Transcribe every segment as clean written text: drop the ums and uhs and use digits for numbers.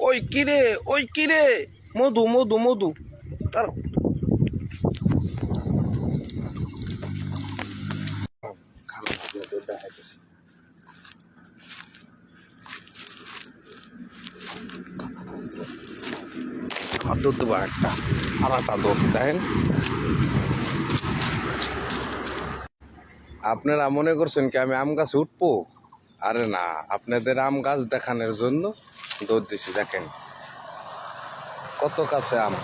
ওই কিরে, ওই কিরে, মধু মধু মধু। তার দুধ দেবো একটা, আড়াটা দুধ দেখেন। আপনারা মনে করছেন কি আমি আম গাছে উঠবো? আরে না, আপনাদের আম গাছ দেখানোর জন্য দুধ দিছি। দেখেন কত কাছে আম।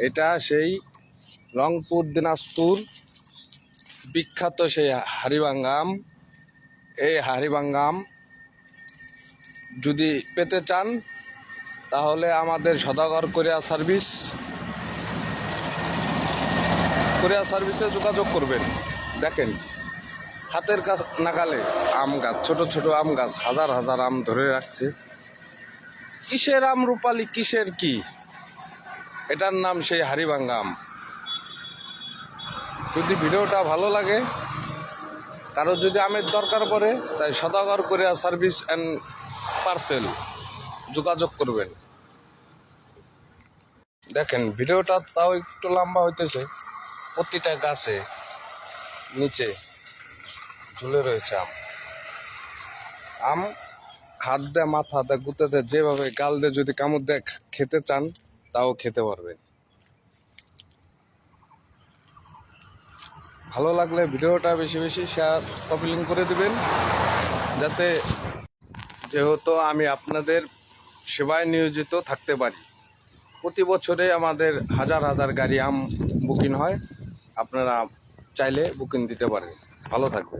এটা সেই রংপুর দিনাজপুর বিখ্যাত সেই হাড়িভাঙ্গা আম। এই হাড়িভাঙ্গা আম যদি পেতে চান তাহলে আমাদের সদাগর কুরিয়ার সার্ভিসে যোগাযোগ করবেন। দেখেন হাতের কাছ নাগালে আম গাছ, ছোট ছোট আম গাছ, হাজার হাজার আম ধরে রাখছে। কিসের আম রূপালি, কিসের কি, এটার নাম সেই হাড়িভাঙ্গা আম। যদি ভিডিওটা ভালো লাগে, কারো যদি আমের দরকার পড়ে, তাই সদাগর কুরিয়ার সার্ভিস অ্যান্ড পার্সেল যোগাযোগ করবেন। দেখেন ভিডিওটা তাও একটু লম্বা হইতেছে। প্রতিটা গাছে নিচে ঝুলে রয়েছে আম। আম হাত দিয়ে, মাথা দিয়ে, গুঁতে দিয়ে, যেভাবে গাল দিয়ে যদি কামড় দিয়ে খেতে চান তাও খেতে পারবেন। ভালো লাগলে ভিডিওটা বেশি বেশি শেয়ার, কপি লিঙ্ক করে দিবেন, যাতে যেহেতু আমি আপনাদের সেবায় নিয়োজিত থাকতে পারি। প্রতি বছরে আমাদের হাজার হাজার গাড়ি আম বুকিং হয়, আপনারা চাইলে বুকিং দিতে পারেন। ভালো থাকবে।